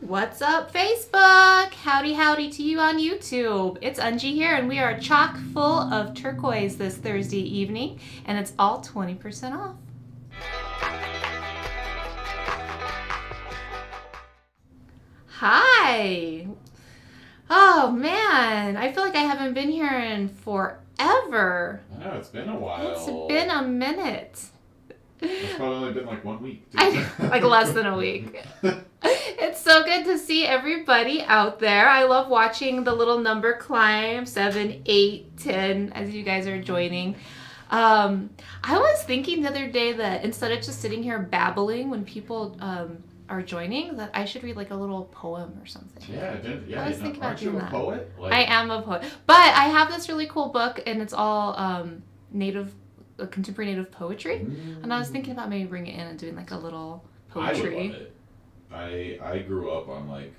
What's up, Facebook? Howdy, howdy to you on YouTube. It's Unji here, and we are chock full of turquoise this Thursday evening, and it's all 20% off. Hi! Oh man, I feel like I haven't been here in forever. I know, it's been a while. It's been a minute. It's probably only been like 1 week. Like less than a week. It's so good to see everybody out there. I love watching the little number climb, 7, 8, 10, as you guys are joining. I was thinking the other day that instead of just sitting here babbling when people are joining, that I should read like a little poem or something. Yeah, I was thinking about doing that. Aren't you a poet? I am a poet. But I have this really cool book, and it's all contemporary native poetry. And I was thinking about maybe bringing it in and doing like a little poetry. I would love it. I grew up on like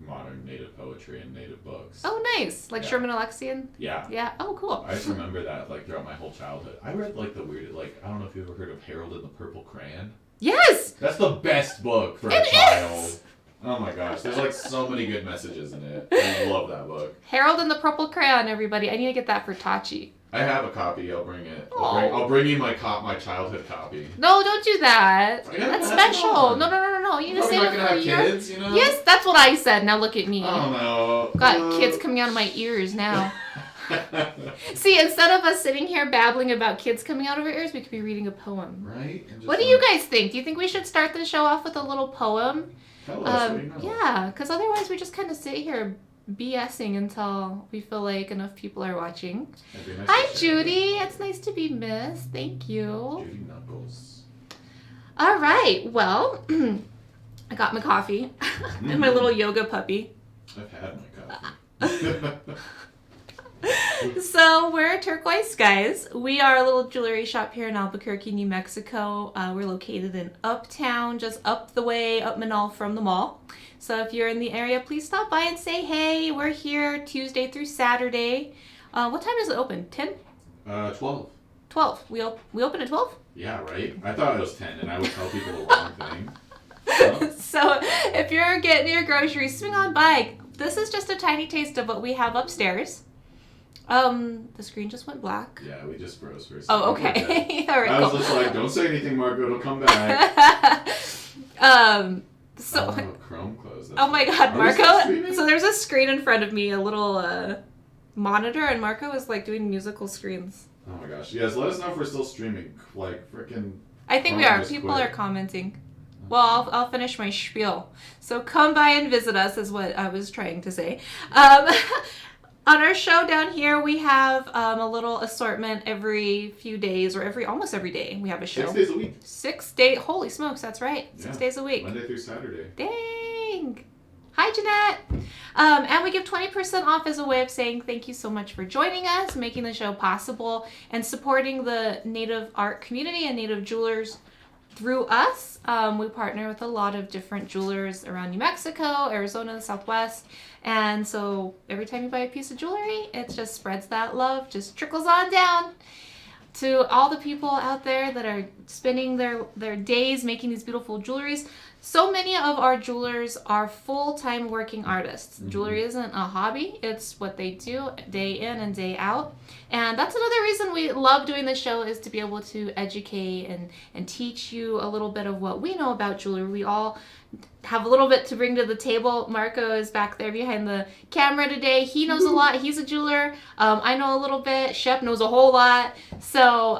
modern native poetry and native books. Oh, nice. Like Sherman Alexian? Yeah. Yeah. Oh, cool. I just remember that like throughout my whole childhood. I read like the weird, like, I don't know if you've ever heard of Harold and the Purple Crayon. Yes! That's the best book for a child. Oh my gosh, there's like so many good messages in it. I love that book. Harold and the Purple Crayon, everybody. I need to get that for Tachi. I have a copy. I'll bring it. I'll bring you my childhood copy. No, don't do that. Yeah, that's special. No. You need to save it for your kids, you know? Yes, that's what I said. Now look at me. Oh no. Got kids coming out of my ears now. See, instead of us sitting here babbling about kids coming out of our ears, we could be reading a poem. Right? What do you guys think? Do you think we should start the show off with a little poem? Tell us, what do you know? Yeah, because otherwise we just kind of sit here BSing until we feel like enough people are watching. Nice. Hi, Judy. It's nice to be missed. Thank you. Judy Knuckles. All right. Well, I got my coffee and my little yoga puppy. I've had my coffee. So we're Turquoise Skies. We are a little jewelry shop here in Albuquerque, New Mexico. We're located in Uptown, just up the way, up Manal from the mall. So if you're in the area, please stop by and say hey. We're here Tuesday through Saturday. What time does it open? 10? 12. 12. We open at 12? Yeah, right? I thought it was 10, and I would tell people the wrong thing. Huh? So if you're getting your groceries, swing on by. This is just a tiny taste of what we have upstairs. The screen just went black. Yeah, we just froze for a second. Oh, okay. All right, I was just like, don't say anything, Marco. It'll come back. Chrome closed. Oh my God, Marco. So there's a screen in front of me, a little monitor, and Marco is like doing musical screens. Oh my gosh. Yes, let us know if we're still streaming. Like, freaking. I think we are. People are commenting. Well, I'll finish my spiel. So come by and visit us is what I was trying to say. On our show down here, we have a little assortment every few days, or almost every day. We have a show. 6 days a week. 6 days. Holy smokes, that's right. 6 days a week. Monday through Saturday. Dang. Hi, Jeanette. And we give 20% off as a way of saying thank you so much for joining us, making the show possible, and supporting the Native art community and Native jewelers through us. We partner with a lot of different jewelers around New Mexico, Arizona, the Southwest. And so every time you buy a piece of jewelry, it just spreads that love, just trickles on down to all the people out there that are spending their days making these beautiful jewelries. So many of our jewelers are full-time working artists. Mm-hmm. Jewelry isn't a hobby. It's what they do day in and day out. And that's another reason we love doing this show, is to be able to educate and teach you a little bit of what we know about jewelry. We all have a little bit to bring to the table. Marco is back there behind the camera today. He knows a lot. He's a jeweler. I know a little bit. Shep knows a whole lot. So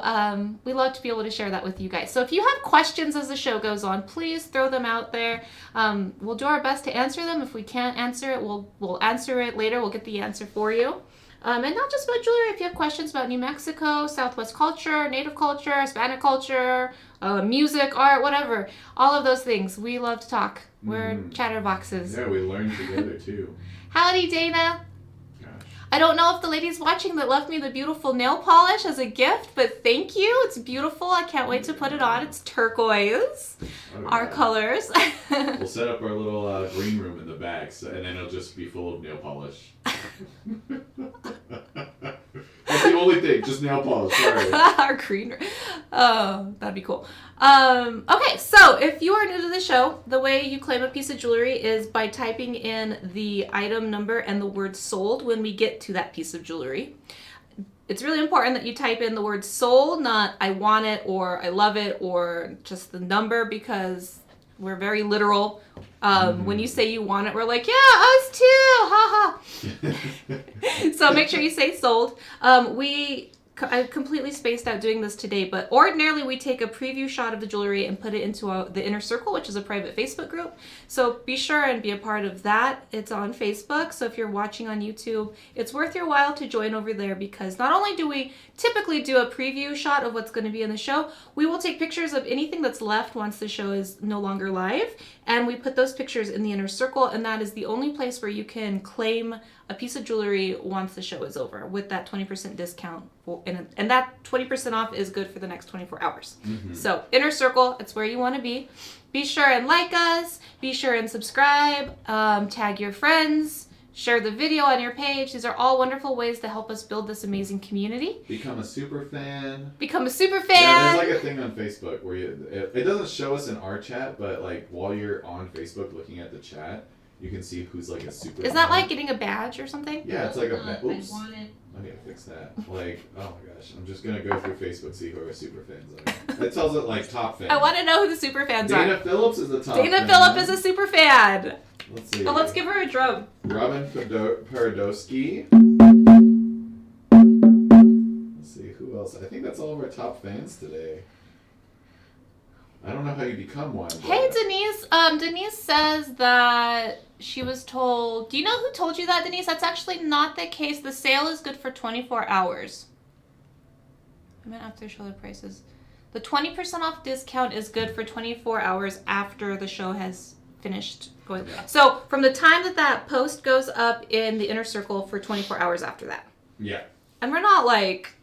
we love to be able to share that with you guys. So if you have questions as the show goes on, please throw them out there. We'll do our best to answer them. If we can't answer it, we'll answer it later. We'll get the answer for you. And not just about jewelry. If you have questions about New Mexico, Southwest culture, Native culture, Hispanic culture, music, art, whatever, all of those things, we love to talk. We're chatterboxes. Yeah, we learn together too. Howdy, Dana. Gosh. I don't know if the ladies watching that left me the beautiful nail polish as a gift, but thank you. It's beautiful. I can't wait to put it on. It's turquoise. Our colors. We'll set up our little green room in the back, and then it'll just be full of nail polish. That's the only thing. Just nail polish. Sorry. Our green. Oh, that'd be cool. Okay, so if you are new to the show, the way you claim a piece of jewelry is by typing in the item number and the word sold when we get to that piece of jewelry. It's really important that you type in the word sold, not I want it or I love it or just the number, because we're very literal. When you say you want it, we're like, yeah, us too, haha. So make sure you say sold. I completely spaced out doing this today, but ordinarily we take a preview shot of the jewelry and put it into the Inner Circle, which is a private Facebook group. So be sure and be a part of that. It's on Facebook. So if you're watching on YouTube, it's worth your while to join over there, because not only do we typically do a preview shot of what's going to be in the show, we will take pictures of anything that's left once the show is no longer live. And we put those pictures in the Inner Circle, and that is the only place where you can claim a piece of jewelry once the show is over with that 20% discount. And that 20% off is good for the next 24 hours. Mm-hmm. So Inner Circle, it's where you want to be. Be sure and like us. Be sure and subscribe. Tag your friends. Share the video on your page. These are all wonderful ways to help us build this amazing community. Become a super fan. Become a super fan. Yeah, there's like a thing on Facebook where it doesn't show us in our chat, but like while you're on Facebook looking at the chat, you can see who's like a super fan. Is that like getting a badge or something? Yeah, it's like a badge. Oops. I want it. Okay, fix that. Like, oh my gosh, I'm just gonna go through Facebook, see who our super fans are. It tells it like top fans. I want to know who the super fans are. Dana Phillips is a top Dana fan. Phillips is a super fan. Let's see. Oh, let's give her a drum. Robin Paradowski. Let's see, who else? I think that's all of our top fans today. I don't know how you become one. Hey, Denise. Denise says that she was told... Do you know who told you that, Denise? That's actually not the case. The sale is good for 24 hours. I meant after show the prices. The 20% off discount is good for 24 hours after the show has finished going. Yeah. So from the time that post goes up in the Inner Circle for 24 hours after that. Yeah. And we're not like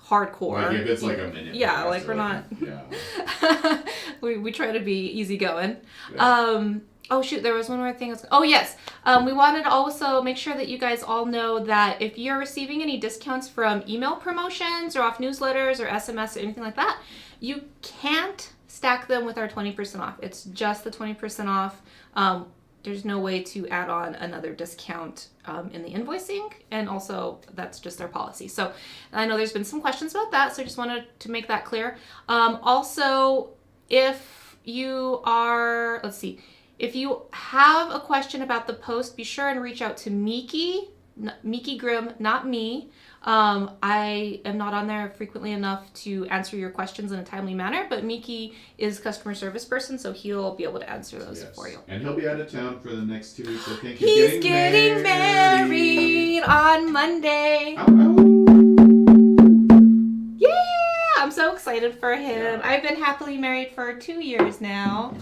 hardcore. Like if it's like a minute. Yeah, like we're not. Yeah. we try to be easygoing. Yeah. Oh shoot, there was one more thing. Oh yes, we wanted to also make sure that you guys all know that if you're receiving any discounts from email promotions or off newsletters or SMS or anything like that, you can't stack them with our 20% off. It's just the 20% off. There's no way to add on another discount in the invoicing, and also that's just our policy. So I know there's been some questions about that, so I just wanted to make that clear. Also, if you are, let's see, if you have a question about the post, be sure and reach out to Miki Grimm, not me. I am not on there frequently enough to answer your questions in a timely manner, but Miki is customer service person, so he'll be able to answer those for you. And he'll be out of town for the next 2 weeks. I think he's getting married on Monday. Ow, ow. Yeah, I'm so excited for him. Yeah. I've been happily married for 2 years now,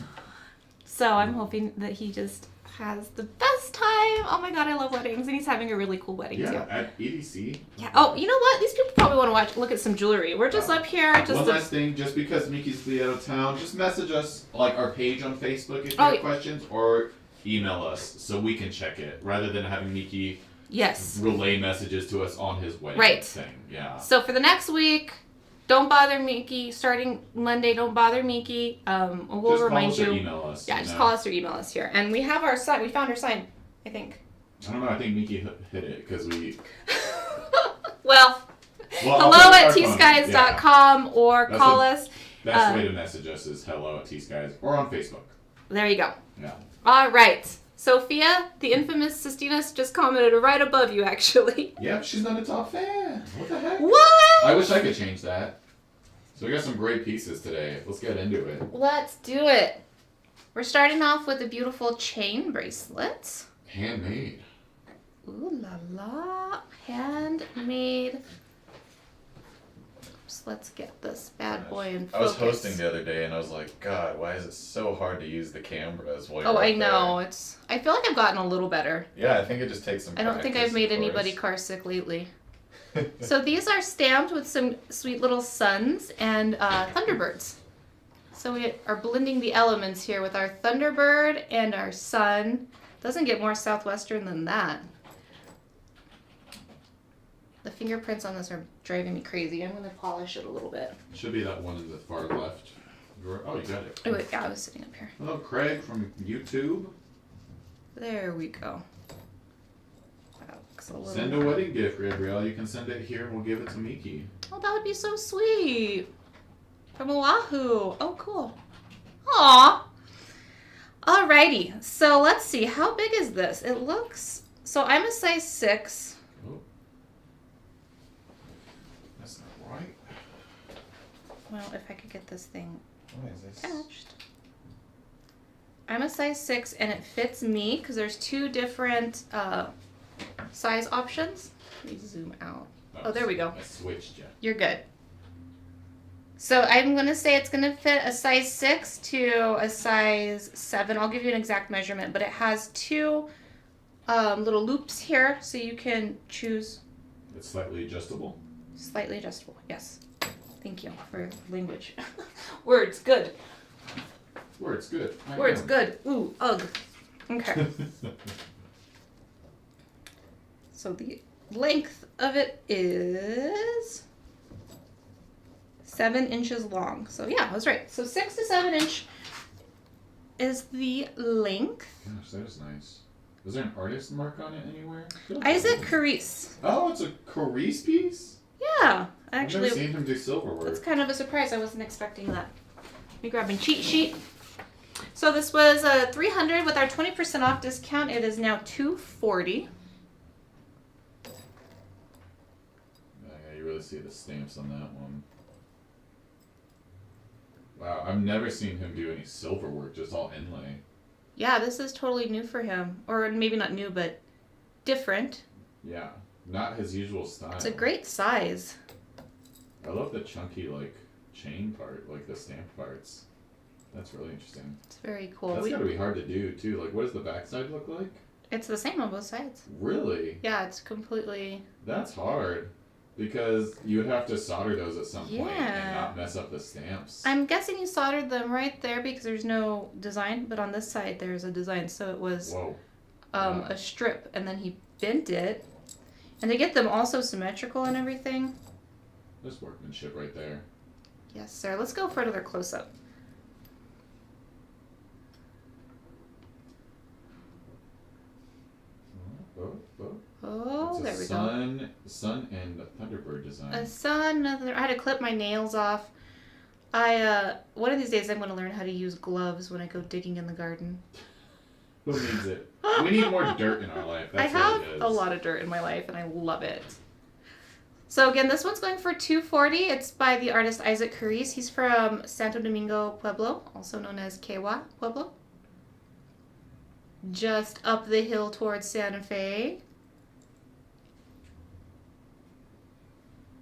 so I'm hoping that he just has the best time. Oh my god, I love weddings, and he's having a really cool wedding too. Yeah, at EDC. Yeah. Oh, you know what? These people probably want to look at some jewelry. We're just up here. One last thing, just because Miki's be out of town, just message us, like our page on Facebook if you have questions, or email us so we can check it, rather than having Miki relay messages to us on his wedding thing. Yeah. So for the next week, don't bother Miki. Starting Monday, don't bother Miki. We'll just remind you. Call us or email us. Yeah, just call us or email us here. And we have our sign. We found our sign, I think. I don't know. I think Miki hit it because we... well hello at T.Skies.com or call us. Best way to message us is hello at T.Skies or on Facebook. There you go. Yeah. All right. Sophia, the infamous Sistinas, just commented right above you, actually. Yeah, she's not a top fan. What the heck? What? I wish I could change that. So we got some great pieces today. Let's get into it. Let's do it. We're starting off with a beautiful chain bracelet. Handmade. Ooh la la. Handmade. Oops, let's get this bad boy in focus. I was hosting the other day and I was like, God, why is it so hard to use the cameras while you're Oh, up I know. there? I feel like I've gotten a little better. Yeah, I think it just takes some I don't think I've made anybody car sick lately. So these are stamped with some sweet little suns and thunderbirds. So we are blending the elements here with our thunderbird and our sun. Doesn't get more southwestern than that. The fingerprints on this are driving me crazy. I'm going to polish it a little bit. Should be that one in the far left drawer. Oh, you got it. Oh, wait, yeah, I was sitting up here. Hello, Craig from YouTube. There we go. That looks a little Send a wedding gift, Gabrielle. You can send it here and we'll give it to Miki. Oh, that would be so sweet. From Oahu. Oh, cool. Aw. Alrighty. So let's see. How big is this? It looks... So I'm a size 6. Oh. That's not right. Well, if I could get this thing What is this? attached. I'm a size 6 and it fits me because there's 2 different size options. Let me zoom out. Oh, there we go. I switched you. You're good. So I'm going to say it's going to fit a size 6 to a size 7. I'll give you an exact measurement, but it has 2 little loops here so you can choose. It's slightly adjustable. Slightly adjustable, yes. Thank you for language. Words, good. Words, good. Words, good. Ooh, ugh. Okay. So the length of it is 7 inches long. So yeah, I was right. So 6 to 7 inch is the length. Gosh, that is nice. Is there an artist mark on it anywhere? Isaac Carice. Oh, it's a Carice piece? Yeah, I've actually, never seen him do silver work. that's kind of a surprise. I wasn't expecting that. Let me grab my cheat sheet. So this was $300 with our 20% off discount. It is now $240. Yeah, you really see the stamps on that one. Wow, I've never seen him do any silver work, just all inlay. Yeah, this is totally new for him. Or maybe not new, but different. Yeah, not his usual style. It's a great size. I love the chunky, like, chain part, like the stamp parts. That's really interesting. It's very cool. That's gotta be hard to do, too. Like, what does the backside look like? It's the same on both sides. Really? Yeah, it's completely... That's hard. Because you would have to solder those at some point and Yeah. not mess up the stamps. I'm guessing you soldered them right there because there's no design, but on this side there's a design. So it was Whoa. a strip, and then he bent it. And to get them also symmetrical and everything. There's workmanship right there. Yes, sir. Let's go for another close-up. Oh, it's there we go. Sun and a Thunderbird design. A sun, another. I had to clip my nails off. One of these days I'm going to learn how to use gloves when I go digging in the garden. Who needs it? We need more dirt in our life. That's I have what it is. a lot of dirt in my life and I love it. So again, this one's going for $240. It's by the artist Isaac Carice. He's from Santo Domingo Pueblo, also known as Kewa Pueblo. Just up the hill towards Santa Fe.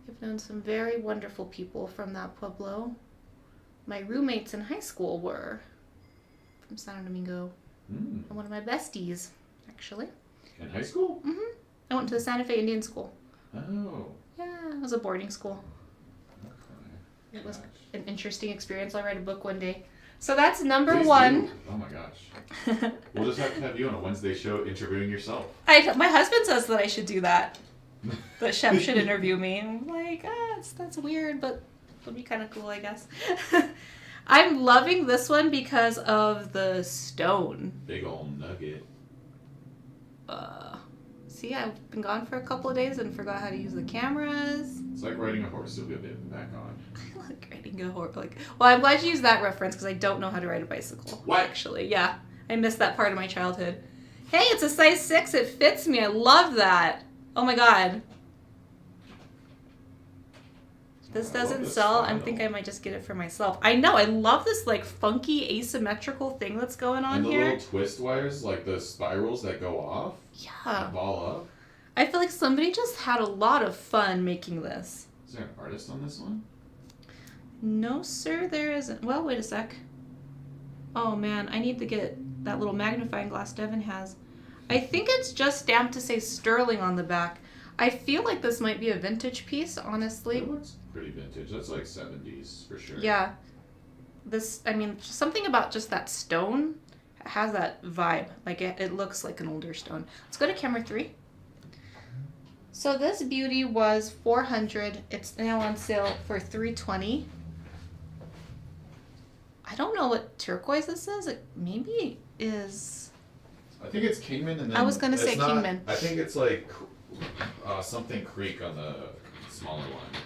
I've known some very wonderful people from that pueblo. My roommates in high school were from Santo Domingo. And one of my besties, actually. In high school? Mm-hmm. I went to the Santa Fe Indian School. Oh. Yeah, it was a boarding school. Okay. It was Gosh. an interesting experience. I'll write a book one day. So that's number Please 1. do. Oh my gosh. We'll just have to have you on a Wednesday show interviewing yourself. My husband says that I should do that. That Shep should interview me. I'm like, that's weird, but it'll be kind of cool, I guess. I'm loving this one because of the stone. Big old nugget. See, I've been gone for a couple of days and forgot how to use the cameras. It's like riding a horse. You'll get it back on. I like riding a horse. Well, I'm glad you used that reference because I don't know how to ride a bicycle. What? Actually, yeah. I missed that part of my childhood. Hey, it's a size 6. It fits me. I love that. Oh my god. This doesn't sell. I think I might just get it for myself. I know. I love this like funky asymmetrical thing that's going on and the here. little twist wires, like the spirals that go off. Yeah. And ball up. I feel like somebody just had a lot of fun making this. Is there an artist on this one? No, sir, there isn't. Well, wait a sec. Oh man, I need to get that little magnifying glass Devin has. I think it's just stamped to say Sterling on the back. I feel like this might be a vintage piece, honestly. It looks pretty vintage. That's like 70s for sure. Yeah. Something about just that stone has that vibe. Like, it looks like an older stone. Let's go to camera 3. So this beauty was $400. It's now on sale for $320. I don't know what turquoise this is. It maybe is. I think it's Kingman, and then I was gonna say Kingman. I think it's like something Creek on the smaller one.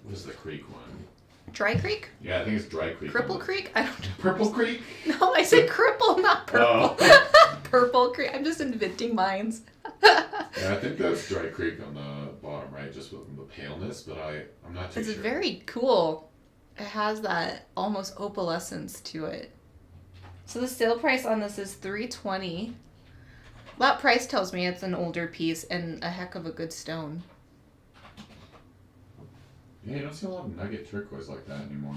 What is the Creek one? Dry Creek? Yeah, I think it's Dry Creek. Cripple Creek? I don't know. Purple Creek? No, I said cripple, not purple. Oh. Purple Creek. I'm just inventing mines. Yeah, I think that's Dry Creek on the bottom, right? Just with the paleness, but I'm not too sure. It's very cool. It has that almost opalescence to it. So the sale price on this is $320. That price tells me it's an older piece and a heck of a good stone. Yeah, you don't see a lot of nugget turquoise like that anymore.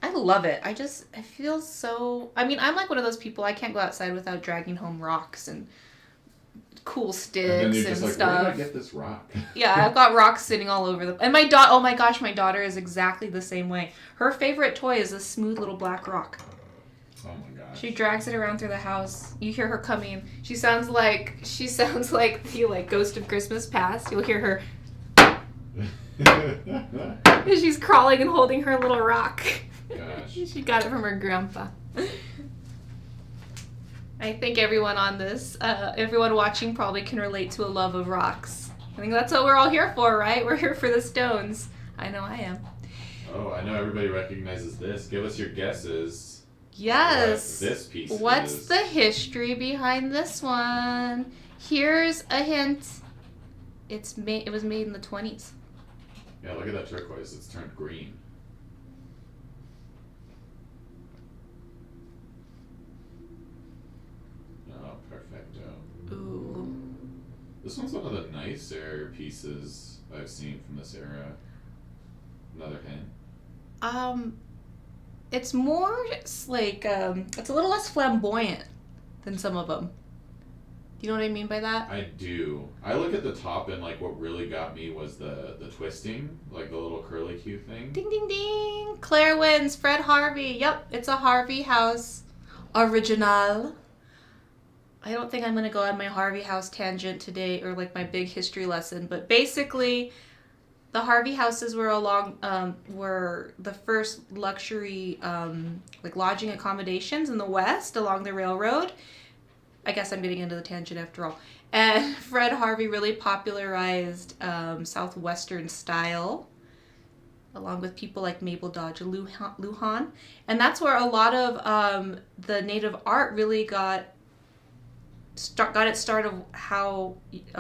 I love it. I feel so... I mean, I'm like one of those people, I can't go outside without dragging home rocks and cool sticks and, then you're just like, stuff. Where did I get this rock? Yeah, I've got rocks sitting all over the... And my daughter... Oh my gosh, my daughter is exactly the same way. Her favorite toy is a smooth little black rock. Oh my gosh. She drags it around through the house. You hear her coming. She sounds like the Ghost of Christmas Past. You'll hear her... She's crawling and holding her little rock. Gosh. She got it from her grandpa. I think everyone on this, everyone watching probably can relate to a love of rocks. I think that's what we're all here for, right? We're here for the stones. I know I am. Oh, I know everybody recognizes this. Give us your guesses. Yes. What this piece What's is. the history behind this one? Here's a hint. It was made in the 20s. Yeah, look at that turquoise. It's turned green. Oh, perfecto. Ooh. This one's one of the nicer pieces I've seen from this era. Another hint. It's more like, it's a little less flamboyant than some of them. You know what I mean by that? I do. I look at the top and like what really got me was the twisting, like the little curly Q thing. Ding, ding, ding. Claire wins. Fred Harvey. Yep, it's a Harvey House original. I don't think I'm going to go on my Harvey House tangent today or like my big history lesson, but basically the Harvey Houses were the first luxury like lodging accommodations in the West along the railroad. I guess I'm getting into the tangent after all. And Fred Harvey really popularized Southwestern style, along with people like Mabel Dodge Lujan. And that's where a lot of the native art really got its start of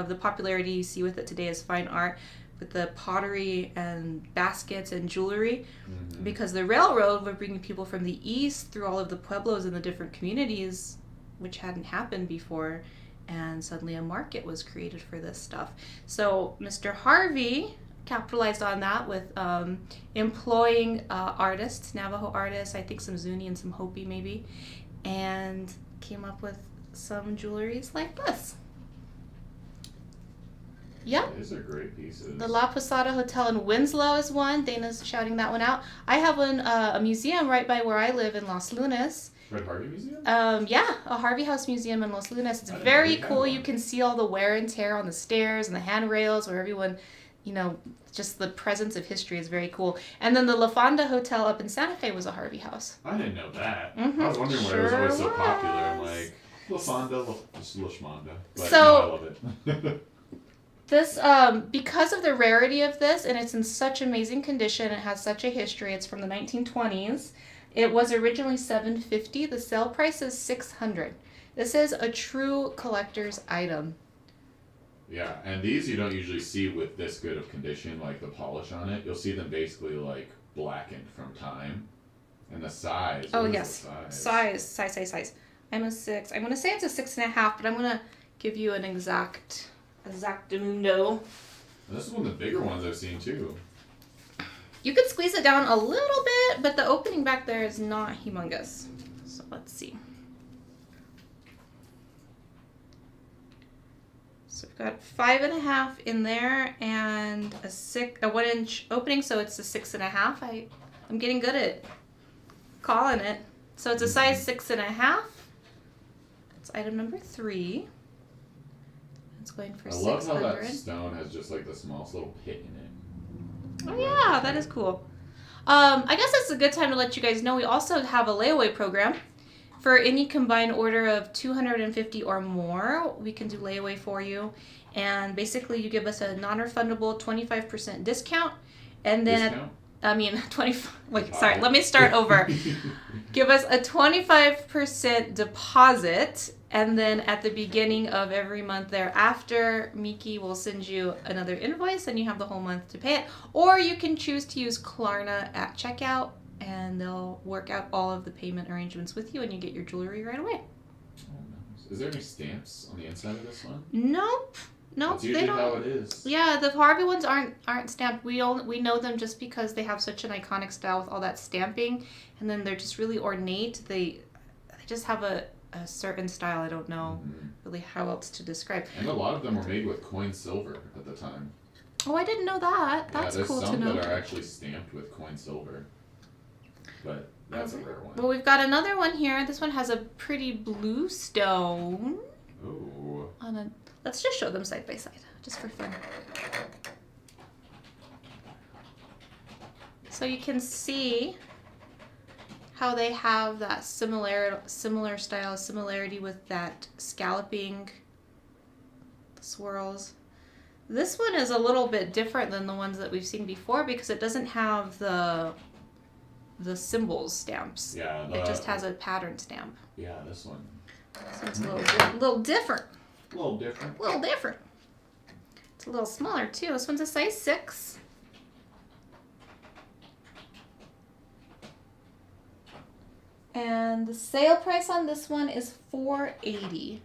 the popularity you see with it today as fine art, with the pottery and baskets and jewelry, because the railroad would bring people from the east through all of the pueblos and the different communities, which hadn't happened before, and suddenly a market was created for this stuff. So Mr. Harvey capitalized on that with employing artists, Navajo artists, I think some Zuni and some Hopi maybe, and came up with some jewelries like this. Yep. These are great pieces. The La Posada Hotel in Winslow is one. Dana's shouting that one out. I have a museum right by where I live in Los Lunas. Fred Harvey Museum? Yeah, a Harvey House museum in Los Lunas. It's very cool. You can see all the wear and tear on the stairs and the handrails where everyone, just the presence of history is very cool. And then the La Fonda Hotel up in Santa Fe was a Harvey House. I didn't know that. Mm-hmm. I was wondering why it was always so popular. I'm like, La Fonda, just La Schmonda. But no, I love it. This, because of the rarity of this, and it's in such amazing condition, it has such a history, it's from the 1920s. It was originally $750. The sale price is $600. This is a true collector's item. Yeah, and these you don't usually see with this good of condition, like the polish on it. You'll see them basically like blackened from time. And the size. Oh, yes. Size. I'm a 6. I'm going to say it's a 6.5, but I'm going to give you an exactamundo. This is one of the bigger ones I've seen too. You could squeeze it down a little bit, but the opening back there is not humongous. So let's see. So we've got 5.5 in there and a 1-inch opening, so it's a 6.5. I'm getting good at calling it. So it's a size 6.5. It's item number 3. It's going for I 600. love how that stone has just like the smallest little pit in it. Oh yeah, that is cool. I guess it's a good time to let you guys know we also have a layaway program. For any combined order of 250 or more, we can do layaway for you. And basically you give us a non-refundable 25% discount. And then, Discount? I mean, 20, wait, sorry, let me start over. Give us a 25% deposit. And then at the beginning of every month thereafter, Miki will send you another invoice and you have the whole month to pay it. Or you can choose to use Klarna at checkout and they'll work out all of the payment arrangements with you and you get your jewelry right away. Oh, nice. Is there any stamps on the inside of this one? Nope. That's usually they don't. how it is. Yeah, the Harvey ones aren't stamped. We know them just because they have such an iconic style with all that stamping, and then they're just really ornate. They just have a certain style. I don't know really how else to describe. And a lot of them were made with coin silver at the time. Oh, I didn't know that. That's cool to know. There's some that are actually stamped with coin silver, but that's a rare one. Well, we've got another one here. This one has a pretty blue stone. Ooh. Let's just show them side by side, just for fun. So you can see how they have that similar style, similarity with that scalloping swirls. This one is a little bit different than the ones that we've seen before because it doesn't have the symbols stamps. Yeah. It just has a pattern stamp. Yeah, this one. So it's a little different. A little different. A little different. It's a little smaller too. This one's a size 6. And the sale price on this one is $480.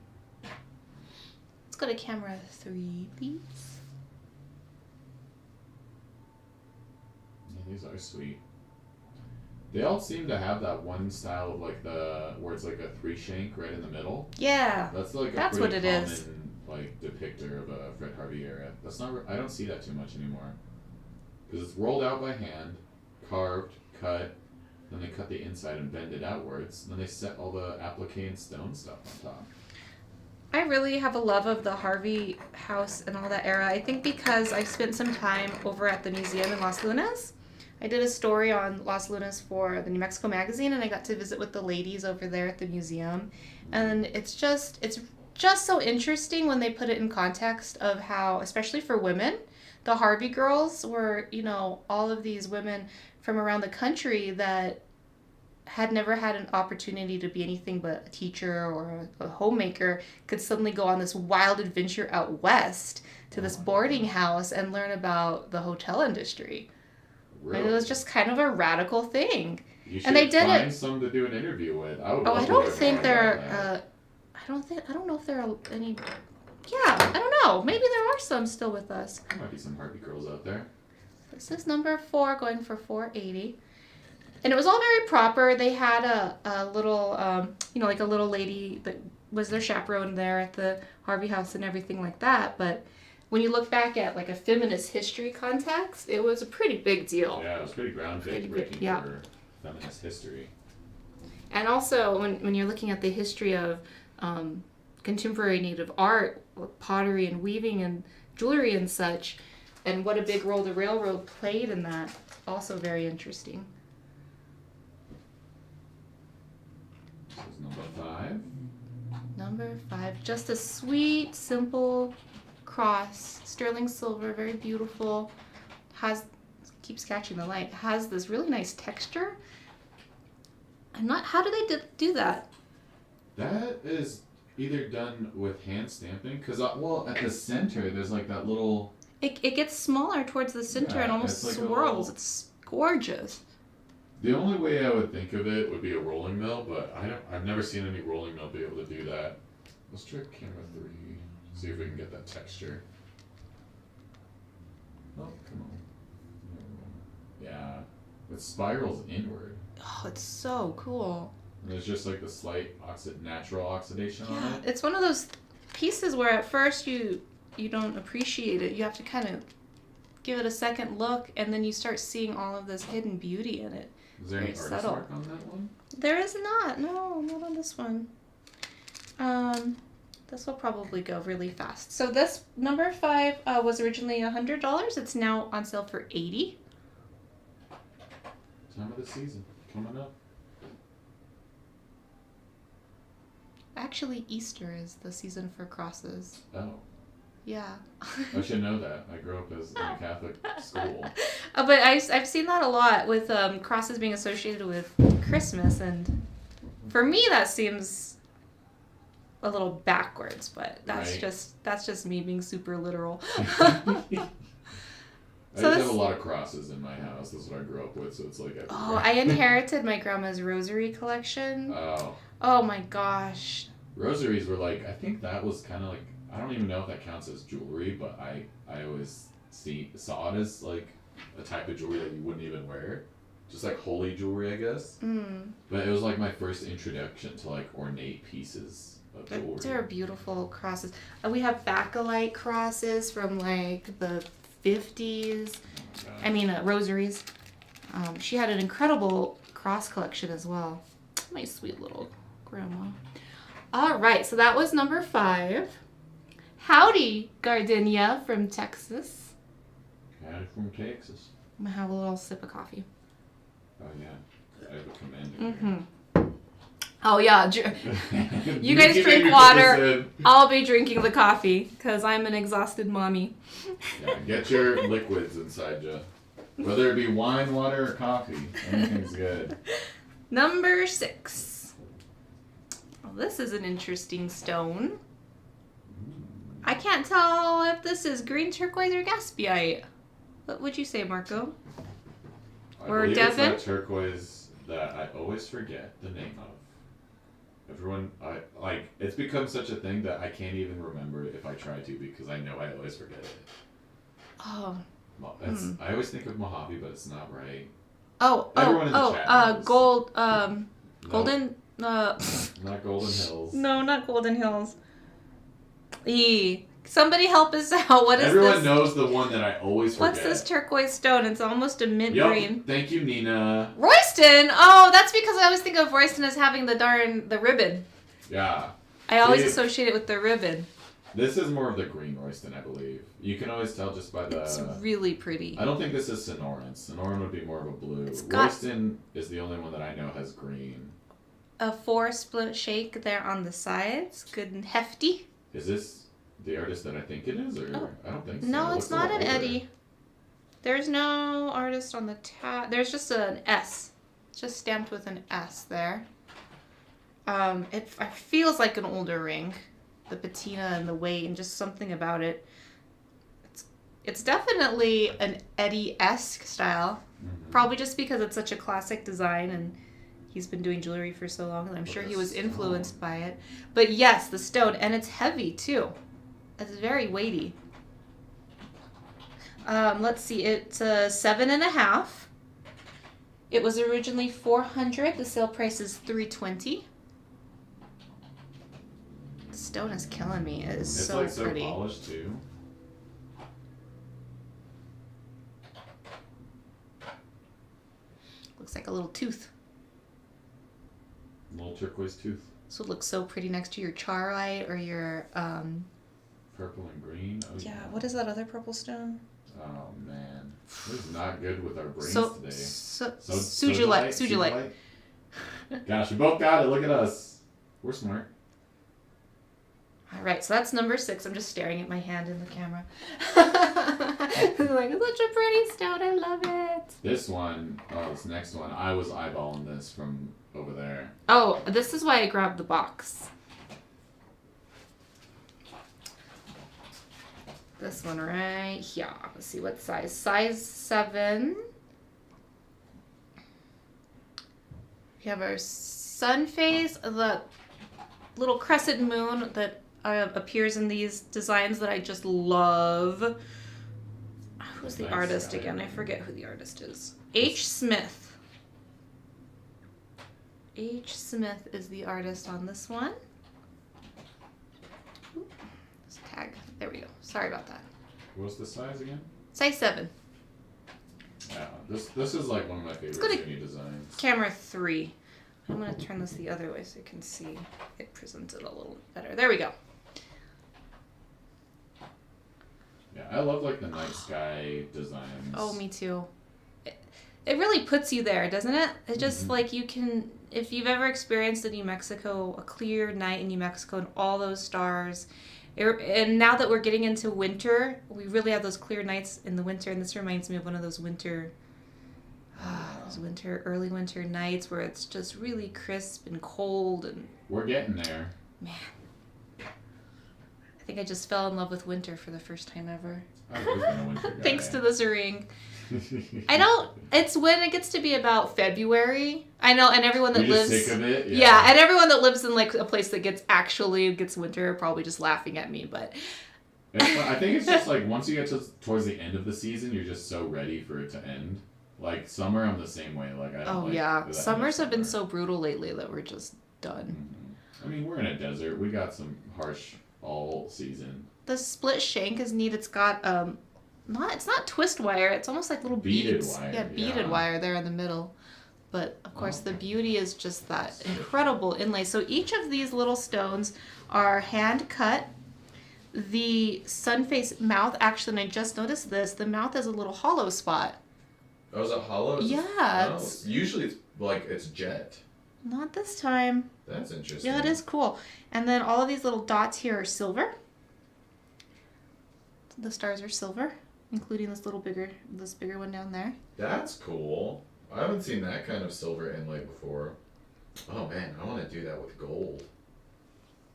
Let's go to camera 3, please. Yeah, these are sweet. They all seem to have that one style of like where it's like a 3 shank right in the middle. Yeah. That's like that's pretty what it common, is. like depictor of a Fred Harvey era. That's not. I don't see that too much anymore. Because it's rolled out by hand, carved, cut, then they cut the inside and bend it outwards. Then they set all the applique and stone stuff on top. I really have a love of the Harvey House and all that era. I think because I've spent some time over at the museum in Las Lunas. I did a story on Las Lunas for the New Mexico magazine, and I got to visit with the ladies over there at the museum. And it's just so interesting when they put it in context of how, especially for women, the Harvey girls were, all of these women from around the country that had never had an opportunity to be anything but a teacher or a homemaker could suddenly go on this wild adventure out west to this boarding house and learn about the hotel industry. Really? And it was just kind of a radical thing. You should and they did find some to do an interview with. I don't think there. I don't know if there are any. Yeah, I don't know. Maybe there are some still with us. There might be some Harvey girls out there. This is number 4, going for $480. And it was all very proper. They had a little, like a little lady that was their chaperone there at the Harvey House and everything like that. But when you look back at like a feminist history context, it was a pretty big deal. Yeah, it was pretty groundbreaking for feminist history. And also, when you're looking at the history of contemporary Native art, pottery and weaving and jewelry and such, and what a big role the railroad played in that, also very interesting. This is number 5. Number 5, just a sweet, simple cross, sterling silver, very beautiful. Keeps catching the light. Has this really nice texture. How do they do that? That is either done with hand stamping, because at the center there's like that little. It gets smaller towards the center and almost like swirls. It's gorgeous. The only way I would think of it would be a rolling mill, but I've never seen any rolling mill be able to do that. Let's try camera 3. See if we can get that texture. Oh, come on. Yeah. It spirals inward. Oh, it's so cool. And there's just like the slight natural oxidation on it. It's one of those pieces where at first you don't appreciate it. You have to kind of give it a second look, and then you start seeing all of this hidden beauty in it. Is there any artist mark on that one? There is not. No, not on this one. This will probably go really fast. So this number 5 was originally $100. It's now on sale for $80. Time of the season coming up. Actually, Easter is the season for crosses. Oh. Yeah. I should know that. I grew up in a Catholic school. But I've seen that a lot with crosses being associated with Christmas, and for me that seems a little backwards, but that's just me being super literal. I just have a lot of crosses in my house. That's what I grew up with, so it's like everywhere. Oh, I inherited my grandma's rosary collection. Oh my gosh. Rosaries were like, I think that was kind of like, I don't even know if that counts as jewelry, but I always saw it as like a type of jewelry that you wouldn't even wear. Just like holy jewelry, I guess. Mm. But it was like my first introduction to like ornate pieces of jewelry. They're beautiful crosses. We have bakelite crosses from like the 50s. Oh, I mean, rosaries. She had an incredible cross collection as well. My sweet little grandma. All right, so that was number 5. Howdy, Gardenia from Texas. Howdy from Texas. I'm gonna have a little sip of coffee. Oh yeah, I have a commander. Mm-hmm. Oh yeah, you guys drink water. I'll be drinking the coffee because I'm an exhausted mommy. Yeah, get your liquids inside you. Whether it be wine, water, or coffee, anything's good. Number 6. Oh, this is an interesting stone. I can't tell if this is green turquoise or gaspiite. What would you say, Marco? Or believe Devin? It's that turquoise that I always forget the name of. Everyone, it's become such a thing that I can't even remember it if I try to because I know I always forget it. Oh. I always think of Mojave, but it's not right. Golden, Not Golden Hills. No, not Golden Hills. Somebody help us out. What is Everyone this? knows the one that I always forget. What's this turquoise stone? It's almost a mint green. Thank you, Nina. Royston! Oh, that's because I always think of Royston as having the ribbon. Yeah. I always associate it with the ribbon. This is more of the green Royston, I believe. You can always tell just by the... It's really pretty. I don't think this is Sonoran. Sonoran would be more of a blue. Royston is the only one that I know has green. A 4-split shake there on the sides. Good and hefty. Is this the artist that I think it is? Or I don't think so. No, it's not an Eddie. There's no artist on the tab. There's just an S. It's just stamped with an S there. It feels like an older ring. The patina and the weight and just something about it. It's definitely an Eddie-esque style. Mm-hmm. Probably just because it's such a classic design and he's been doing jewelry for so long and I'm sure he was influenced by it. But yes, the stone. And it's heavy too. It's very weighty. Let's see. It's 7.5. It was originally $400. The sale price is $320. Stone is killing me. It is so pretty. So polished too. Looks like a little tooth. Little turquoise tooth. This would look so pretty next to your charite or your purple and green. Oh, yeah. What is that other purple stone? Oh man, this is not good with our brains today. Sujolite. Gosh, we both got it. Look at us. We're smart. All right, so that's number 6. I'm just staring at my hand in the camera. It's like, such a pretty stone. I love it. This next one, I was eyeballing this from over there. Oh, this is why I grabbed the box. This one right here. Let's see what size. Size 7. We have our sun face, the little crescent moon that appears in these designs that I just love. Who's the artist again? I forget who the artist is. H. Smith. H. Smith is the artist on this one. Ooh, this tag. There we go. Sorry about that. What's the size again? Size 7. Yeah, this is like one of my favorite Uni designs. Camera 3. I'm going to turn this the other way so you can see it presented a little better. There we go. Yeah, I love like the night sky designs. Oh, me too. It really puts you there, doesn't it? It just like you can, if you've ever experienced in New Mexico, a clear night in New Mexico and all those stars. And now that we're getting into winter, we really have those clear nights in the winter. And this reminds me of one of those early winter nights where it's just really crisp and cold. And we're getting there. Man. I think I just fell in love with winter for the first time ever. I've always been a winter guy. Thanks to this ring. It's when it gets to be about February. I know, and everyone that lives. Sick of it? Yeah, and everyone that lives in like a place that gets winter are probably just laughing at me, but. I think it's just like once you get towards the end of the season, you're just so ready for it to end. Like summer, I'm the same way. Like I don't like summers have been so brutal lately that we're just done. Mm-hmm. I mean, we're in a desert. We got some harsh all season. The split shank is neat. It's got it's not twist wire. It's almost like little beaded beads. wire. Yeah, beaded wire there in the middle. But of course, the beauty is just that incredible inlay. So each of these little stones are hand cut. The sun face mouth, actually, and I just noticed this, the mouth has a little hollow spot. Oh, is it hollow? Yeah. Usually it's jet. Not this time. That's interesting. Yeah, it is cool. And then all of these little dots here are silver. The stars are silver, including this bigger one down there. That's cool. I haven't seen that kind of silver inlay before. Oh man, I want to do that with gold.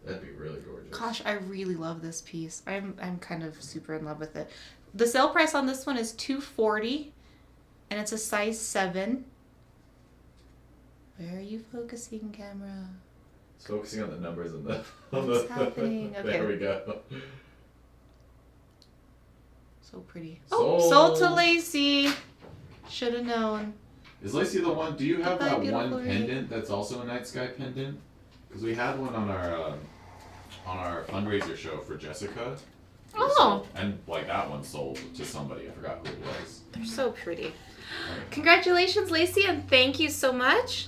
That'd be really gorgeous. Gosh, I really love this piece. I'm kind of super in love with it. The sale price on this one is $240, and it's a size 7. Where are you focusing, camera? It's focusing on the numbers and the. What's happening? Okay. There we go. So pretty. Sold to Lacey. Should have known. Is Lacey the one? Do you have Goodbye, that one beautiful pendant that's also a night sky pendant? Because we had one on our fundraiser show for Jessica. Oh. And like that one sold to somebody. I forgot who it was. They're so pretty. Congratulations, Lacey, and thank you so much.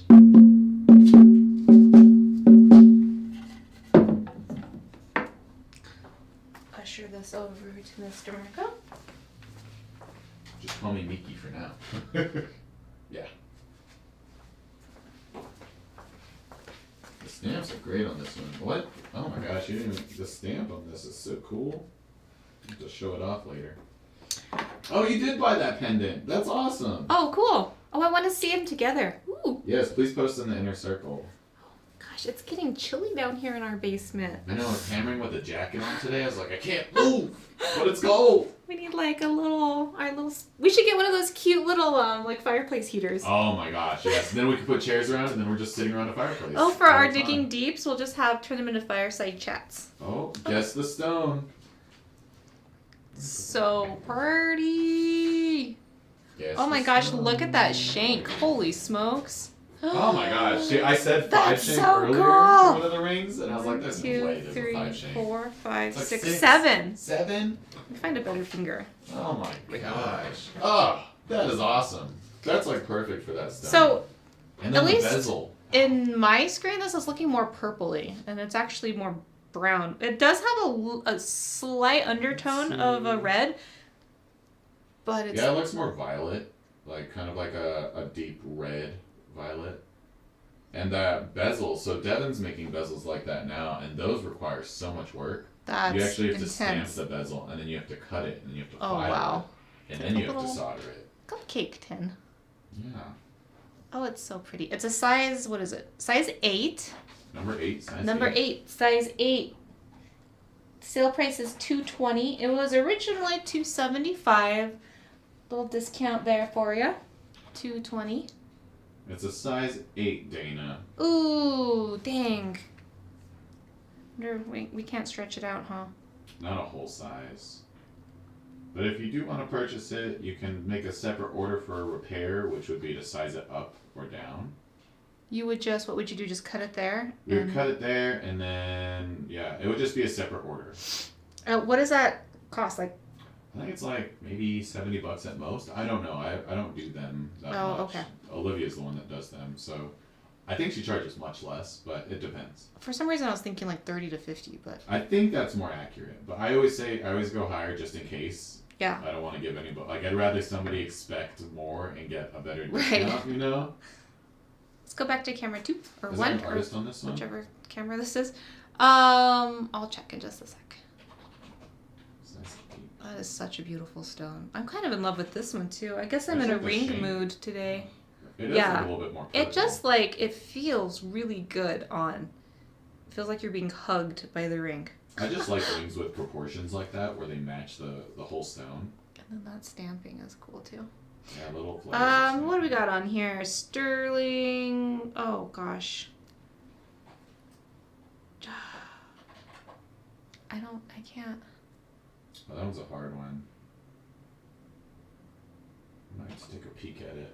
Usher this over to Mr. Marco. Just call me Miki for now. Yeah. The stamps are great on this one. What? Oh my gosh, the stamp on this is so cool. I'll just show it off later. Oh, you did buy that pendant. That's awesome. Oh, cool. Oh, I want to see them together. Ooh. Yes, please post in the inner circle. Gosh, it's getting chilly down here in our basement. I know, I was hammering with a jacket on today. I was like, I can't move, but it's cold. We need like we should get one of those cute little like fireplace heaters. Oh my gosh, yes. And then we can put chairs around and then we're just sitting around a fireplace. Oh, for our digging deeps, we'll just turn them into fireside chats. Oh, guess the stone. So pretty. Guess oh my the gosh, stone. look at that shank. Holy smokes. Oh my gosh. See, I said 5 shank so earlier cool. for one of the rings, and I was like, there's no way there's a 5 shank. 4, 5, It's like 6, 7. 7? Let me find a better finger. Oh my gosh. Oh, that is awesome. That's like perfect for that stuff. So, and then at the least bezel. in my screen, this is looking more purpley, and it's actually more brown. It does have a slight undertone of a red, but it's... Yeah, it looks more violet, like kind of like a deep red violet. And that bezel, so Devin's making bezels like that now, and those require so much work. That's you actually have intense. to stamp the bezel, and then you have to cut it, and then you have to file wow. it, and then you have to solder it. Cupcake tin. Yeah. Oh, it's so pretty. It's a size, what is it? Size 8. Number 8, size Number 8. 8, size 8. Sale price is $220. It was originally $275. Little discount there for you. $220. It's a size 8, Dana. Ooh, dang. We can't stretch it out, huh? Not a whole size. But if you do want to purchase it, you can make a separate order for a repair, which would be to size it up or down. You would just, what would you do? Just cut it there? We would cut it there, and then, yeah, it would just be a separate order. What does that cost? Like, I think it's like maybe $70 at most. I don't know. I don't do them that much. okay. Olivia's the one that does them, so I think she charges much less, but it depends. For some reason, I was thinking like 30 to 50, but I think that's more accurate. But I always go higher just in case. Yeah. I don't want to give anybody, like, I'd rather somebody expect more and get a better discount, you know? Let's go back to camera 2 or Is 1 there an artist on this one? whichever camera this is. I'll check in just a sec. That is such a beautiful stone. I'm kind of in love with this one too. I guess I'm in a ring mood today. It is a little bit more purple. It just like, it feels really good on. It feels like you're being hugged by the ring. I just like rings with proportions like that where they match the whole stone. And then that stamping is cool too. Yeah, little flavors. What do we got on here? Sterling. Oh gosh. I can't. Oh, that one's a hard one. I might have to take a peek at it.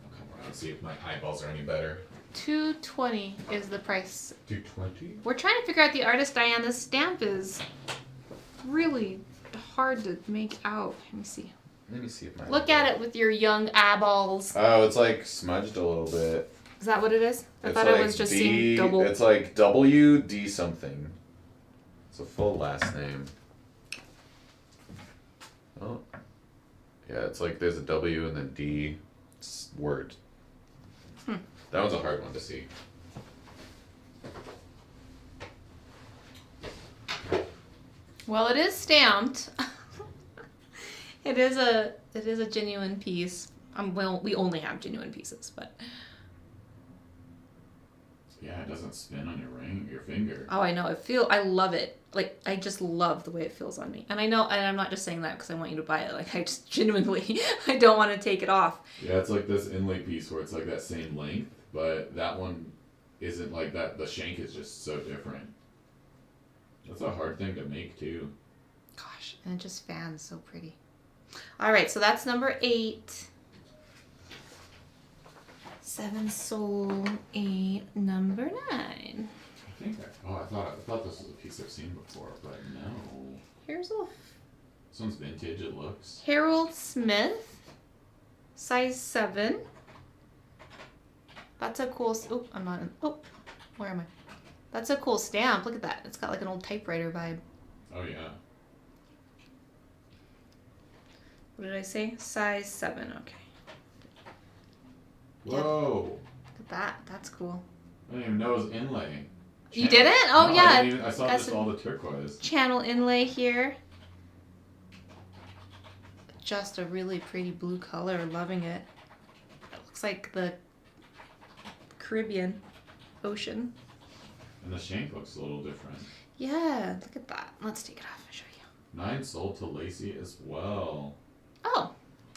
I'll come around and see if my eyeballs are any better. $220 is the price. $220? We're trying to figure out the artist, Diane. This stamp is really hard to make out. Let me see. Let me see if my... Look at it with your young eyeballs. Oh, it's like smudged a little bit. Is that what it is? I thought like I was just seeing double. It's like W.D. something. It's a full last name. Oh. Yeah, it's like there's a W and then D word. That one's a hard one to see. Well, it is stamped. It is a genuine piece. Well, we only have genuine pieces, but. Yeah, it doesn't spin on your finger. Oh, I know. I love it. Like, I just love the way it feels on me. And I know, and I'm not just saying that because I want you to buy it. Like, I just genuinely, I don't want to take it off. Yeah, it's like this inlay piece where it's like that same length, but that one isn't like that. The shank is just so different. That's a hard thing to make, too. Gosh, and it just fans so pretty. All right, so that's number 8. 7 sold, 8, number 9. I think I thought this was a piece I've seen before, but no. Here's a... This one's vintage, it looks. Harold Smith, size 7. That's a cool... Oh, I'm not in... Oh, where am I? That's a cool stamp. Look at that. It's got like an old typewriter vibe. Oh, yeah. What did I say? Size 7. Okay. Whoa. Look at that. That's cool. I didn't even know it was inlay. You didn't? Oh, no, yeah. I saw just all the turquoise. Channel inlay here. Just a really pretty blue color. Loving it. It looks like the Caribbean Ocean. And the shank looks a little different. Yeah, look at that. Let's take it off and show you. 9 sold to Lacey as well. Oh,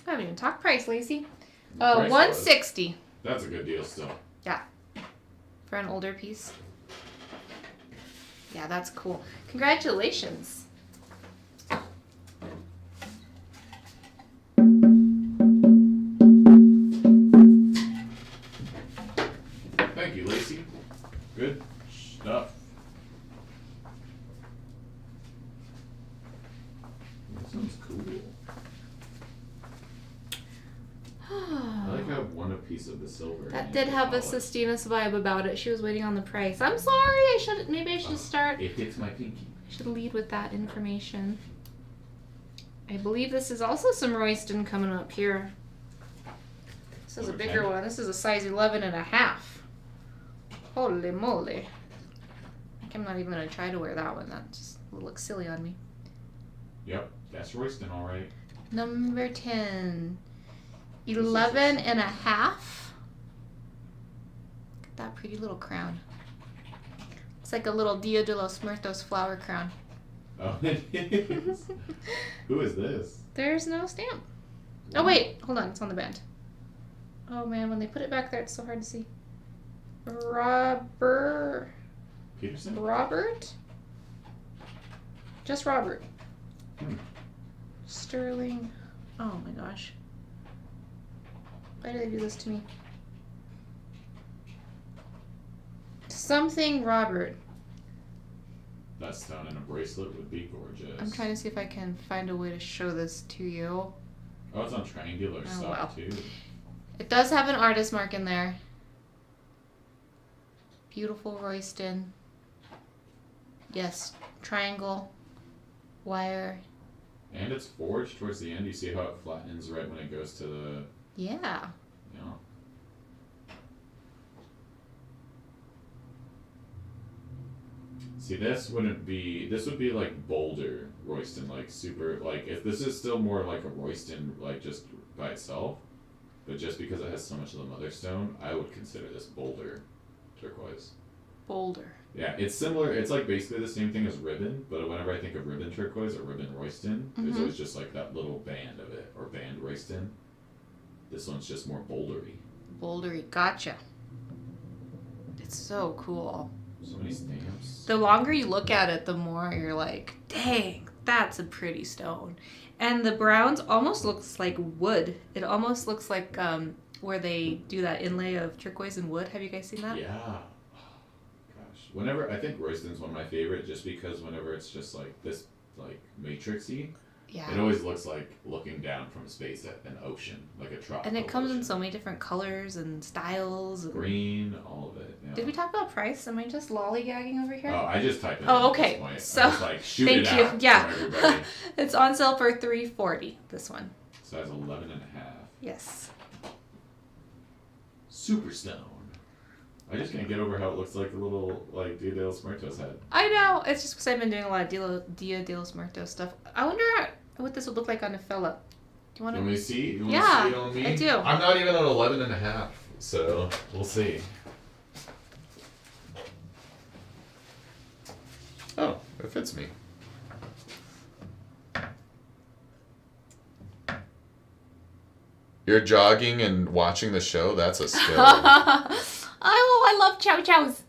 I haven't even talked price, Lacey. Price $160. That's a good deal still. Yeah. For an older piece. Yeah, that's cool. Congratulations. Thank you, Lacey. Good stuff. That sounds cool. I like how one a piece of the silver. That did have a Sestinas vibe about it. She was waiting on the price. I'm sorry. Maybe I should start. It hits my pinky. I should lead with that information. I believe this is also some Royston coming up here. This is a bigger one. This is a size 11.5. Holy moly. I'm not even going to try to wear that one. That just will look silly on me. Yep, that's Royston, all right. Number 10. 11.5. Look at that pretty little crown. It's like a little Dia de los Muertos flower crown. Oh, it is. Who is this? There's no stamp. Wow. Oh, wait. Hold on. It's on the band. Oh, man. When they put it back there, it's so hard to see. Robert. Peterson? Robert? Just Robert. Hmm. Sterling. Oh, my gosh. Why do they do this to me? Something Robert. That stone in a bracelet would be gorgeous. I'm trying to see if I can find a way to show this to you. Oh, it's on triangular Oh, stuff wow. too. It does have an artist mark in there. Beautiful Royston. Yes, triangle, wire. And it's forged towards the end. You see how it flattens right when it goes to the... Yeah. Yeah. See, this would be like bolder Royston, like super, like if this is still more like a Royston, like just by itself, but just because it has so much of the mother stone, I would consider this bolder turquoise. Bolder. Yeah, it's similar. It's like basically the same thing as ribbon, but whenever I think of ribbon turquoise or ribbon Royston, there's always just like that little band of it, or band Royston. This one's just more bouldery. Bouldery, gotcha. It's so cool. So many stamps. The longer you look at it, the more you're like, dang, that's a pretty stone. And the browns almost looks like wood. It almost looks like where they do that inlay of turquoise and wood. Have you guys seen that? Yeah. Gosh. Whenever, I think Royston's one of my favorite just because whenever it's just like this, like matrixy, yeah. It always looks like looking down from space at an ocean, like a tropical And it comes ocean. in so many different colors and styles. And... Green, all of it. Yeah. Did we talk about price? Am I just lollygagging over here? Oh, I just typed it in okay. at this point. So, I was like, shoot thank it you. out Yeah. for everybody. It's on sale for $340, this one. Size 11 and a half. Yes. Superstone. I just can't get over how it looks like the little, like, Dia de los Muertos head. I know. It's just because I've been doing a lot of Dia de los Muertos stuff. I wonder what this would look like on a fella. Do you want You want me to see? You want Yeah, to see it on me? I do. I'm not even on 11 and a half, so We'll see. oh, it fits me. You're jogging and watching the show? That's a skill. I love chow chows.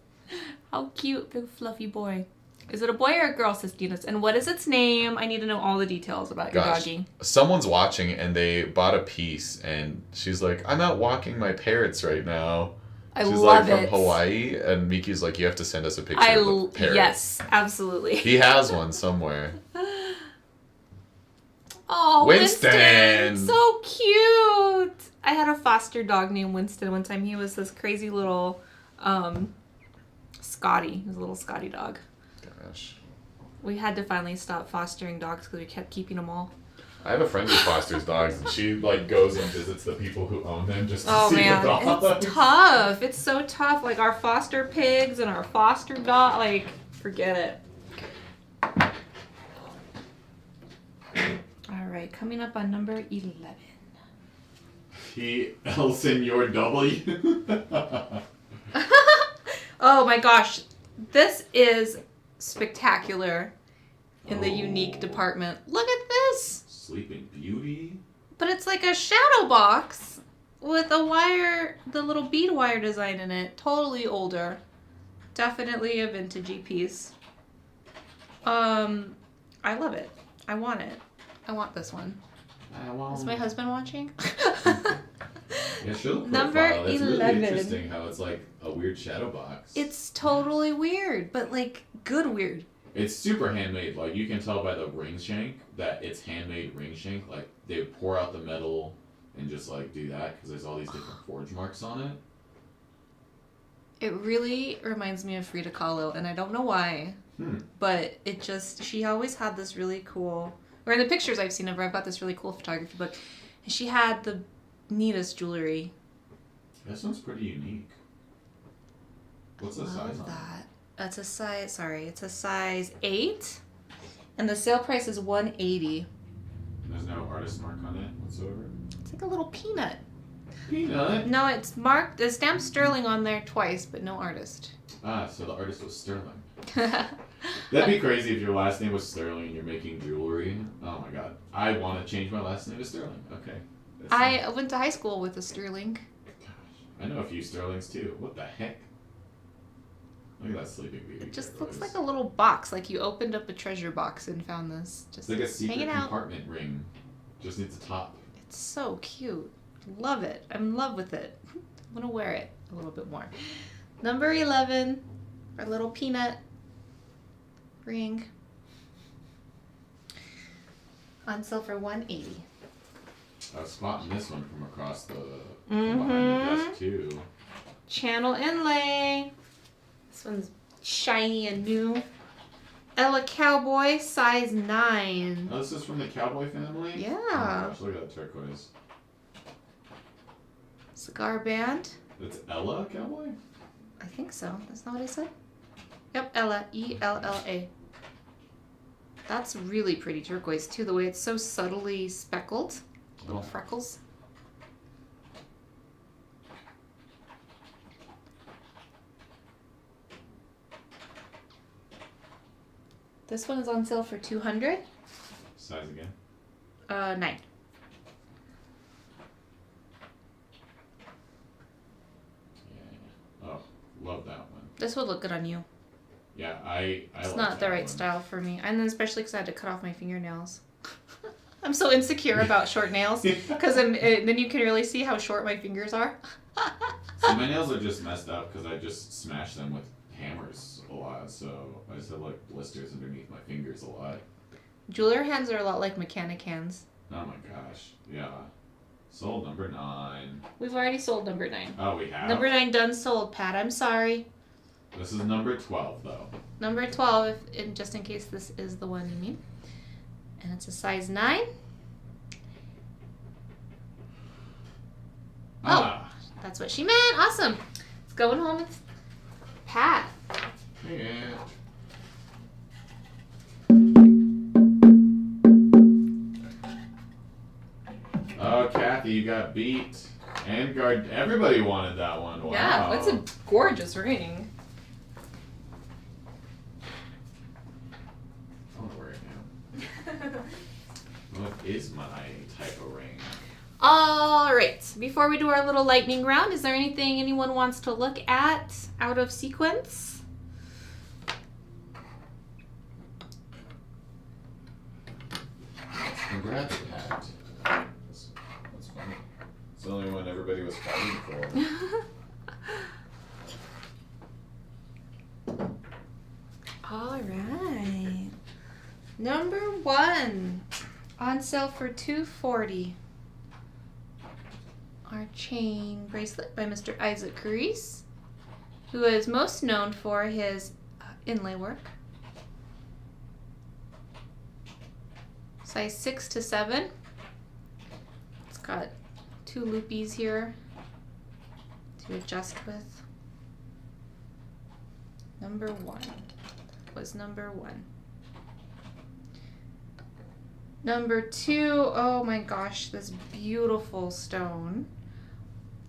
How cute, big fluffy boy. Is it a boy or a girl, Sistinas? And what is its name? I need to know all the details about your doggy. Someone's watching and they bought a piece and she's like, I'm out walking my parrots right now. I She's love like it. from Hawaii and Miki's like, you have to send us a picture of the parrot. Yes, absolutely. He has one somewhere. Oh, Winston! So cute! I had a foster dog named Winston one time. He was this crazy little Scotty. He was a little Scotty dog. Gosh. We had to finally stop fostering dogs because we kept keeping them all. I have a friend who fosters dogs and she like goes and visits the people who own them just to see man, the dogs. it's tough. It's so tough. Like our foster pigs and our foster dog. Like, forget it. All right, coming up on number 11. El Senor W. Oh my gosh, this is spectacular in the unique department. Look at this. Sleeping Beauty. But it's like a shadow box with a wire, the little bead wire design in it. Totally older. Definitely a vintagey piece. I love it. I want it. I want this one. Is my husband watching? Yeah, show the Number profile. It's 11. really interesting how it's like a weird shadow box. It's totally weird, but like good weird. It's super handmade. Like you can tell by the ring shank that it's handmade ring shank. Like they would pour out the metal and just like do that because there's all these different forge marks on it. It really reminds me of Frida Kahlo, and I don't know why, but it just, she always had this really cool, or in the pictures I've seen of her, I've got this really cool photography book, and she had the neatest jewelry. That sounds pretty unique. What's the size on that? That's a size, sorry, it's a size 8, and the sale price is $180. There's no artist mark on it whatsoever? It's like a little peanut. Peanut? No, it's marked, the stamp Sterling on there twice, but no artist. Ah, so the artist was Sterling. That'd be crazy if your last name was Sterling and you're making jewelry. Oh my god. I want to change my last name to Sterling. Okay. I went to high school with a Sterling. Gosh, I know a few Sterlings too. What the heck? Look at that Sleeping Beauty. It just looks like a little box, like you opened up a treasure box and found this. Just it's like a secret hanging out. compartment ring. Just needs a top. It's so cute. Love it. I'm in love with it. I'm gonna wear it a little bit more. Number 11, our little peanut ring. On sale for $180. I was spotting this one from across the from behind the desk too. Channel inlay. This one's shiny and new. Ella Cowboy, size 9. Oh, this is from the Cowboy Family? Yeah. Oh my gosh, look at that turquoise. Cigar band. It's Ella Cowboy? I think so. That's not what I said? Yep, Ella. E-L-L-A. That's really pretty turquoise, too. The way it's so subtly speckled. Little freckles. This one is on sale for $200. Size again? 9. Yeah. Oh, love that one. This would look good on you. Yeah, I It's like not that the right one. style for me. And then especially because I had to cut off my fingernails. I'm so insecure about short nails. Because then you can really see how short my fingers are. So my nails are just messed up because I just smash them with hammers a lot. So I just have like blisters underneath my fingers a lot. Jeweler hands are a lot like mechanic hands. Oh my gosh. Yeah. Sold number 9. We've already sold number 9. Oh, we have? Number 9 done sold, Pat. I'm sorry. This is number 12, though. Number 12, just in case this is the one you mean. And it's a size 9. Ah. Oh, that's what she meant. Awesome. It's going home with Pat. Yeah. Oh, Kathy, you got beat. And guard. Everybody wanted that one. Wow. Yeah, it's a gorgeous ring. I want to wear it now. What is my type of ring? All right. Before we do our little lightning round, is there anything anyone wants to look at out of sequence? Congrats, Pat. That's funny. It's the only one everybody was fighting for. All right. Number 1 on sale for $240. Our chain bracelet by Mr. Isaac Carice, who is most known for his inlay work. Size 6 to 7. It's got 2 loopies here to adjust with. Number 1 was number 1. Number 2, oh my gosh, this beautiful stone.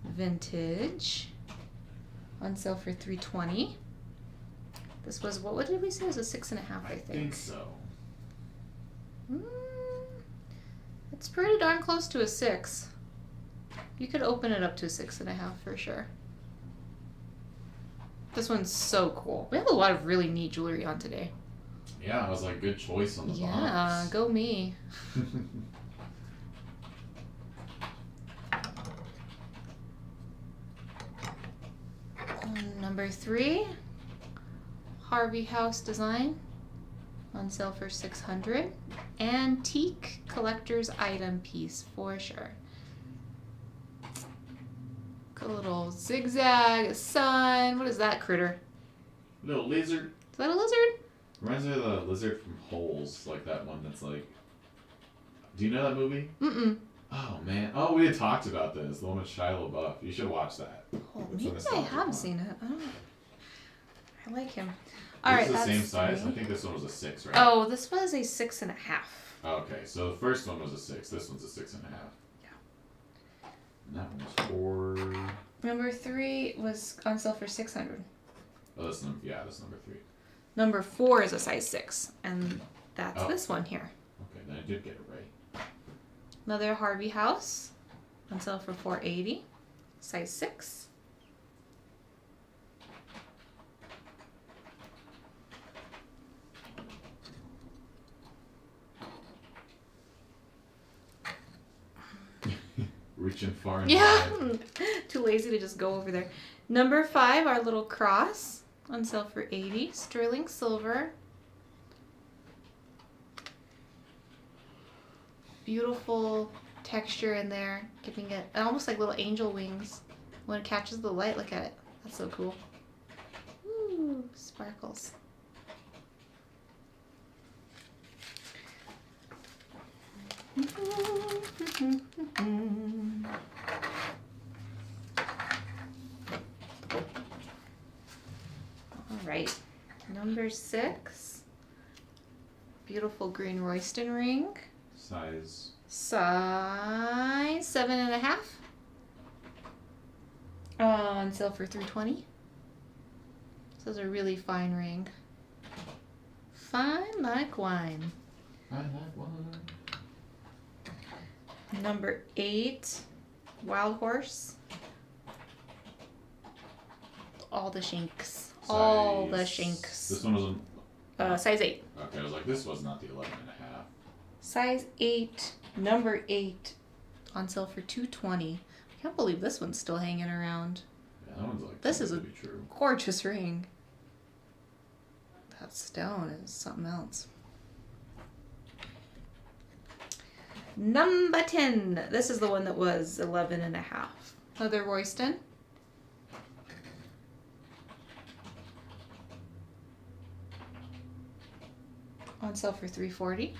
Vintage. On sale for $320. This was, what did we say? It was a 6.5, I think. I think so. It's pretty darn close to a 6. You could open it up to a 6.5 for sure. This one's so cool. We have a lot of really neat jewelry on today. Yeah, I was like, good choice on the box. Yeah, go me. Number 3, Harvey House design, on sale for $600. Antique collector's item piece for sure. Got a little zigzag, a sun. What is that critter? Little lizard. Is that a lizard? Reminds me of the lizard from Holes, like that one that's like. Do you know that movie? Mm-mm. Oh man! Oh, we had talked about this. The one with Shia LaBeouf. You should watch that. Oh, It's a maybe I nostalgic have one. seen it. I like him. All All right, right, the same that's size. 3. I think this one was a 6, right? Oh, this was a 6.5. Okay, so the first one was a 6. This one's a 6.5. Yeah. And that one was 4. Number 3 was on sale for $600. Oh, that's number. Yeah, that's number 3. Number 4 is a size 6, and that's Oh. this one here. Okay, then I did get it right. Another Harvey House on sale for $480, size 6. Reaching far and Yeah, wide. too lazy to just go over there. Number 5, our little cross on sale for $80, sterling silver. Beautiful texture in there, giving it almost like little angel wings. When it catches the light, look at it. That's so cool. Ooh. Sparkles. All right, number 6. Beautiful green Royston ring. Size 7.5. On sale for $320. This is a really fine ring. Fine like wine. Fine like wine. Number 8, Wild Horse. All the shanks. All the shanks. This one was size 8. Okay, I was like, this was not the 11.5. Size 8, number 8, on sale for $220. I can't believe this one's still hanging around. Yeah, that one's like. This is a true. gorgeous ring. That stone is something else. Number 10. This is the one that was 11.5. Another Royston. On sale for $340.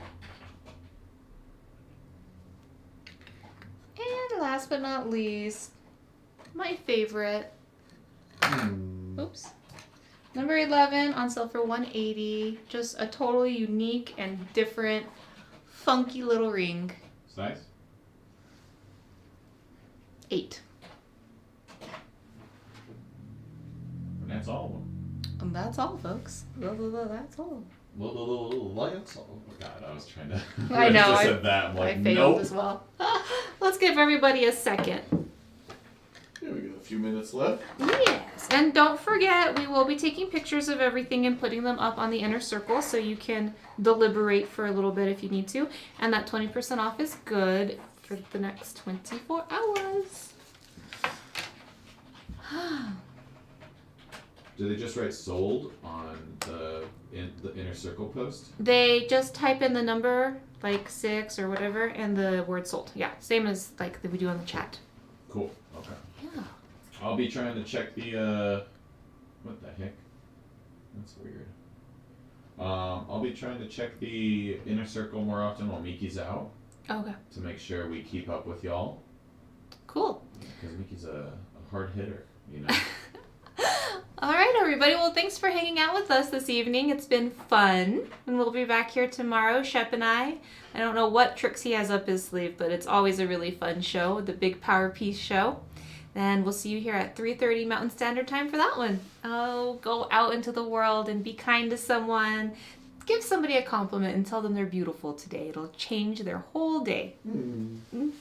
And last but not least, my favorite. Oops. Number 11 on sale for $180. Just a totally unique and different, funky little ring. Size? 8. And that's all of them. And that's all, folks. That's all. Lights. Oh God, I was trying to. I know. I said that. I'm like, I failed nope. as well. Let's give everybody a second. Yeah, we got a few minutes left. Yes. And don't forget, we will be taking pictures of everything and putting them up on the inner circle so you can deliberate for a little bit if you need to. And that 20% off is good for the next 24 hours. Do they just write sold on the inner circle post? They just type in the number, like 6 or whatever, and the word sold. Yeah, same as like we do on the chat. Cool. Okay. Yeah. I'll be trying to check the what the heck? That's weird. I'll be trying to check the inner circle more often while Miki's out. Okay. To make sure we keep up with y'all. Cool. Because Miki's a hard hitter, you know. All right, everybody. Well, thanks for hanging out with us this evening. It's been fun. And we'll be back here tomorrow, Shep and I. I don't know what tricks he has up his sleeve, but it's always a really fun show, the Big Power Piece Show. And we'll see you here at 3:30 Mountain Standard Time for that one. Oh, go out into the world and be kind to someone. Give somebody a compliment and tell them they're beautiful today. It'll change their whole day. Mm.